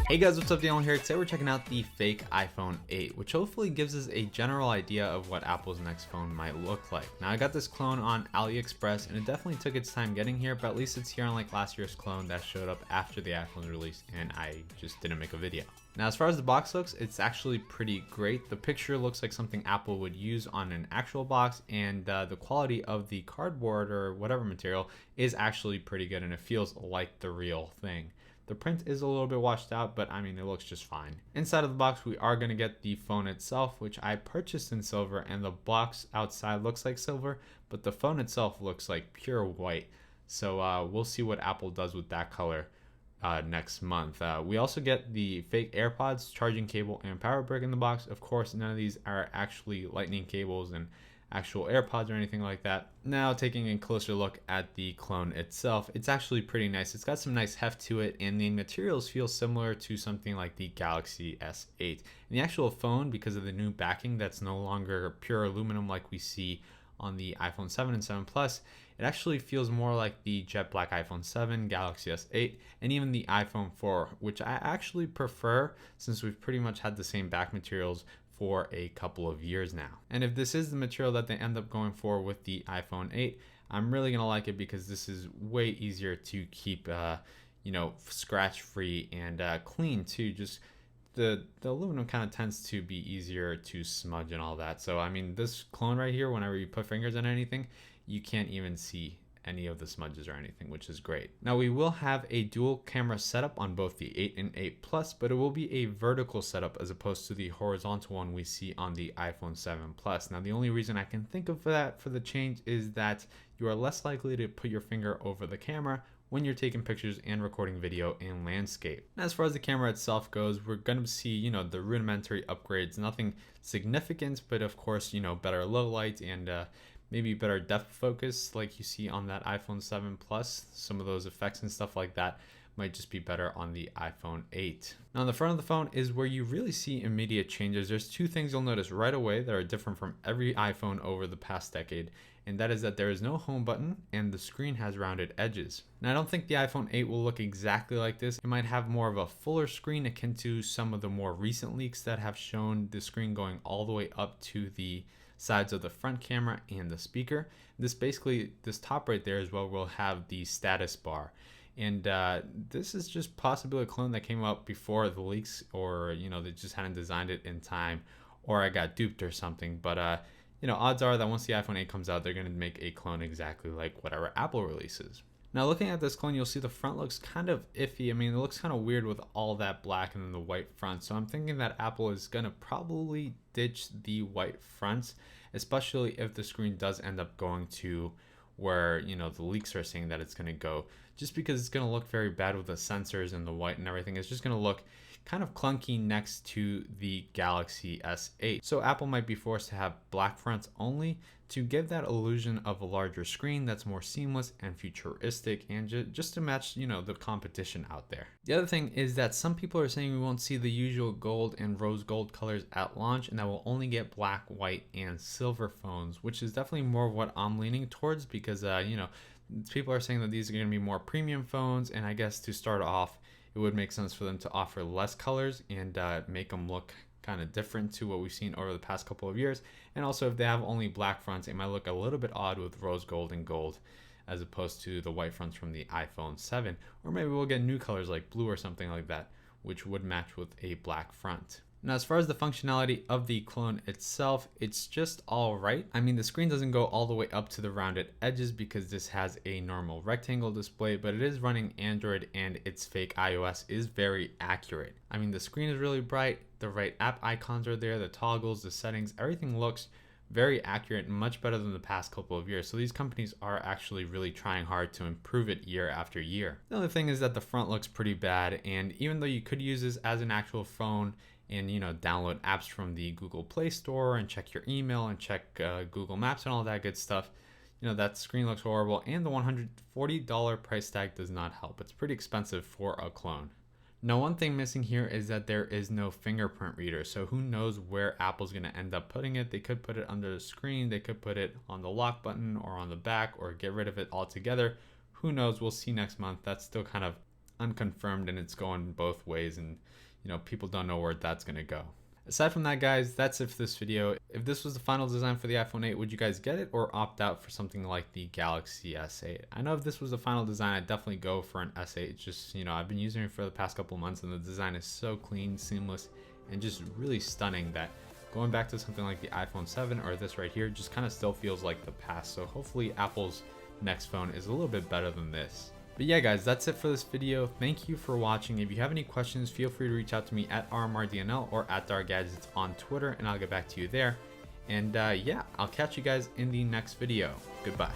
Hey guys, what's up? Dylan here. Today we're checking out the fake iPhone 8, which hopefully gives us a general idea of what Apple's next phone might look like. Now I got this clone on AliExpress and it definitely took its time getting here, but at least it's here unlike last year's clone that showed up after the iPhone release and I just didn't make a video. Now as far as the box looks, it's actually pretty great. The picture looks like something Apple would use on an actual box, and the quality of the cardboard or whatever material is actually pretty good and it feels like the real thing. The print is a little bit washed out, but I mean, it looks just fine. Inside of the box, we are going to get the phone itself, which I purchased in silver, and the box outside looks like silver, but the phone itself looks like pure white. So we'll see what Apple does with that color next month. We also get the fake AirPods, charging cable, and power brick in the box. Of course, none of these are actually lightning cables and actual AirPods or anything like that. Now taking a closer look at the clone itself, it's actually pretty nice. It's got some nice heft to it, and the materials feel similar to something like the Galaxy S8. And the actual phone, because of the new backing that's no longer pure aluminum like we see on the iPhone 7 and 7 Plus, it actually feels more like the jet black iPhone 7, Galaxy S8, and even the iPhone 4, which I actually prefer since we've pretty much had the same back materials for a couple of years now. And if this is the material that they end up going for with the iPhone 8, I'm really gonna like it because this is way easier to keep, scratch free and clean too. Just the aluminum kind of tends to be easier to smudge and all that. So I mean, this clone right here, whenever you put fingers on anything, you can't even see any of the smudges or anything, which is great. Now we will have a dual camera setup on both the 8 and 8 Plus, but it will be a vertical setup as opposed to the horizontal one we see on the iPhone 7 Plus. Now the only reason I can think of for the change is that you are less likely to put your finger over the camera when you're taking pictures and recording video in landscape. And as far as the camera itself goes, we're going to see, the rudimentary upgrades, nothing significant, but of course, better low light and maybe better depth focus like you see on that iPhone 7 Plus. Some of those effects and stuff like that might just be better on the iPhone 8. Now on the front of the phone is where you really see immediate changes. There's two things you'll notice right away that are different from every iPhone over the past decade, and that is that there is no home button and the screen has rounded edges. Now I don't think the iPhone 8 will look exactly like this. It might have more of a fuller screen akin to some of the more recent leaks that have shown the screen going all the way up to the sides of the front camera and the speaker. This top right there as well will have the status bar. And this is just possibly a clone that came out before the leaks, or they just hadn't designed it in time, or I got duped or something. But odds are that once the iPhone 8 comes out, they're going to make a clone exactly like whatever Apple releases. Now looking at this clone, you'll see the front looks kind of iffy. I mean, it looks kind of weird with all that black and then the white front. So I'm thinking that Apple is going to probably ditch the white fronts, especially if the screen does end up going to where, the leaks are saying that it's going to go, just because it's going to look very bad with the sensors and the white and everything. It's just going to look kind of clunky next to the Galaxy S8. So Apple might be forced to have black fronts only to give that illusion of a larger screen that's more seamless and futuristic, and just to match, the competition out there. The other thing is that some people are saying we won't see the usual gold and rose gold colors at launch, and that we'll only get black, white, and silver phones, which is definitely more what I'm leaning towards because, people are saying that these are going to be more premium phones, and I guess to start off, it would make sense for them to offer less colors and make them look kind of different to what we've seen over the past couple of years. And also, if they have only black fronts, it might look a little bit odd with rose gold and gold as opposed to the white fronts from the iPhone 7. Or maybe we'll get new colors like blue or something like that, which would match with a black front. Now, as far as the functionality of the clone itself, it's just all right. I mean, the screen doesn't go all the way up to the rounded edges because this has a normal rectangle display, but it is running Android and its fake iOS is very accurate. I mean, the screen is really bright, the right app icons are there, the toggles, the settings, everything looks very accurate and much better than the past couple of years. So these companies are actually really trying hard to improve it year after year. The other thing is that the front looks pretty bad, and even though you could use this as an actual phone and download apps from the Google Play Store and check your email and check Google Maps and all that good stuff, that screen looks horrible, and the $140 price tag does not help. It's pretty expensive for a clone. Now, one thing missing here is that there is no fingerprint reader, so who knows where Apple's going to end up putting it. They could put it under the screen, they could put it on the lock button or on the back, or get rid of it altogether. who knows, we'll see next month. That's still kind of unconfirmed and it's going both ways, and people don't know where that's going to go. Aside from that, guys, that's it for this video. If this was the final design for the iPhone 8, would you guys get it or opt out for something like the Galaxy S8? I know if this was the final design, I'd definitely go for an S8. It's just, I've been using it for the past couple months and the design is so clean, seamless, and just really stunning that going back to something like the iPhone 7 or this right here just kind of still feels like the past. So hopefully Apple's next phone is a little bit better than this. But yeah, guys, that's it for this video. Thank you for watching. If you have any questions, feel free to reach out to me at RMRDNL or at DarGadgets on Twitter, and I'll get back to you there. And yeah, I'll catch you guys in the next video. Goodbye.